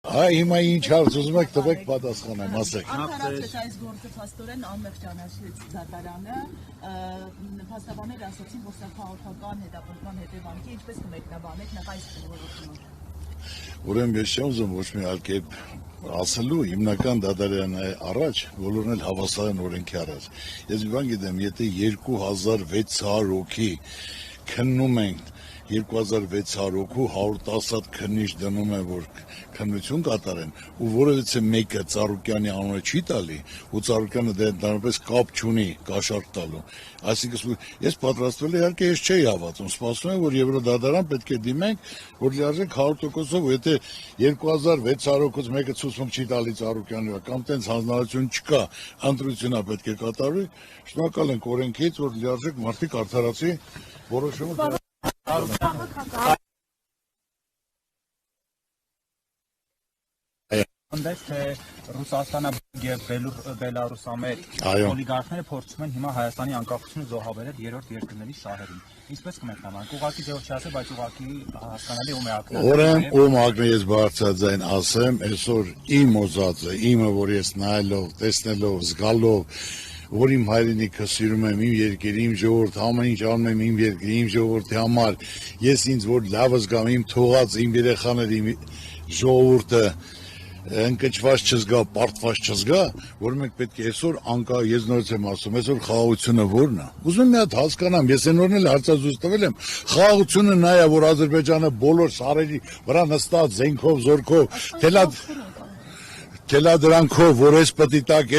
Հիմա ինչ հարց ուզում եք տվեք պատասխանեմ, ասեք։ Արդարացրեց այս գործը փաստորեն անմեղ ճանաչեց դատարանը, փաստաբանները ասացին, որ սա քաղաքական հետապնդման հետևանք է, ինչպես կմեկնաբանեք նախ այս ուղղությունը։ Ուրեմն ես չեմ ուզում ոչ մի այլ կերպ ասելու, հիմնական դատարանը առաջ, բոլորն էլ հավասարեն օրենքի առաջ։ Ես մի բան գիտեմ, եթե 2600 հոգի քննում են 2600 հոգու 110 հատ քննիչ դնում են, որ քննություն կատարեն, ու որևիցե մեկը Ծառուկյանի անունը չի տալի, ու Ծառուկյանը դրանպես կապ չունի կաշառք տալու։ Այսինքն ես պատրաստվել իհարկե ես չէի հավատում, սպասում եմ, որ Եվրոդատարան պետք է դիմենք, որ լիարժեք 100%-ով, եթե 2600 հոգուց մեկը ցուցում չի տալի Ծառուկյանի, կամ տենց հանձնարարություն չկա, ընտրությունա պետք է կատարվի, շնորհակալ ենք օրենքից, որ լիարժեք մարդիկ արդարացի որոշումը Անդես թե Ռուսաստանը եւ Բելարուսամետ օլիգարխները փորձում են հիմա Հայաստանի անկախությունը զոհաբերել երրորդ երկրների շահերին։ Ինչպես կմեկնաբանեք, ուղղակի ձեւով չասեմ, բայց ուղղակի հասկանալի ու միակնոտ։ Ուրեմն ում ակնը ես բարձրաձայն ասեմ, այսօր իմ օզածը, իմը, որ ես նայելով, տեսնելով, զգալով, որ իմ հայրենիքը սիրում եմ, իմ երկիրը, իմ ժողովուրդը, ամեն ինչ անում եմ իմ երկրի, իմ ժողովրդի համար, ես ինձ որ լավը զգամ, իմ թողած, իմ երեխաների, իմ ժողովուրդը ընկճված չզգա, պարտված չզգա, որ մենք պետք է այսօր անկա, ես նորից եմ ասում, այսօր խաղաղությունը ո՞րն է։ Ուզում եմ մի հատ հասկանամ, ես այնօրն էլ հարցազրույց տվել եմ, խաղաղությունը նա է, որ Ադրբեջանը բոլոր սարերի վրա նստած զենքով, զորքով, թելադրանքով, որ ես պետք է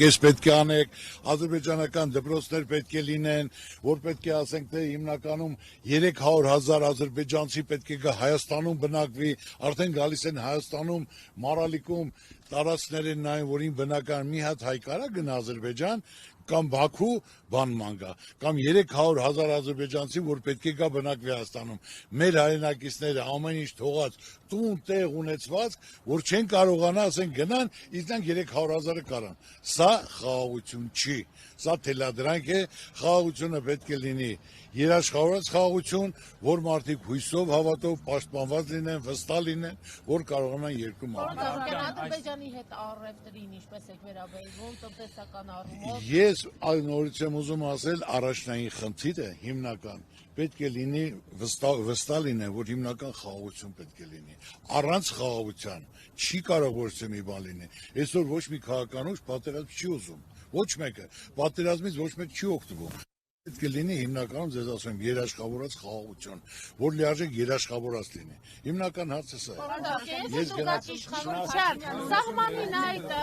ես պետք է անեք, ադրբեջանական դպրոցներ պետք է լինեն, որ պետք է ասենք, թե հիմնականում 300,000 ադրբեջանցի պետք է գա Հայաստանում բնակվի, արդեն գալիս են Հայաստանում, Մարալիկում տարածքներ են նայում, որ իմ բնական մի հատ հայ կարա գնա Ադրբեջան, կամ Բաքու բանման գա, կամ 300,000 ադրբեջանցի, որ պետք է գա բնակվի Հայաստանում, մեր հայրենակիցները ամեն ինչ թողած, տուն տեղ ունեցված, որ չեն կարողանա, ասեն գնան, իսկ նրանք 300,000-ը կարան։ Սա խաղաղություն չի, սա թելադրանք է, խաղաղությունը պետք է լինի երաշխավորած խաղաղություն, որ մարդիկ հույսով, հավատով պաշտպանված լինեն, վստահ լինեն, որ կարողանան երկրում ապրել։ Ադրբեջանի հետ առևտրին ինչպես եք վերաբերվում տնտեսական առումով։ Ես նորից եմ ուզում ասել, առաջնային խնդիրը հիմնական պետք է լինի վստահ լինեն, որ հիմնական խաղաղություն պետք է լինի։ Առանց խաղաղության չի կարող ոչ մի բան լինի։ Այսօր ոչ մի քաղաքան ուժ պատերազմ չի ուզում։ Ոչ մեկը պատերազմից ոչ մեկ չի օգտվում։ Պետք է լինի հիմնականում ձեզ ասում եմ երաշխավորած խաղաղություն, որ լիարժեք երաշխավորած լինի։ Հիմնական հարցը սա է։ Ես գնացի Սահմանին այդ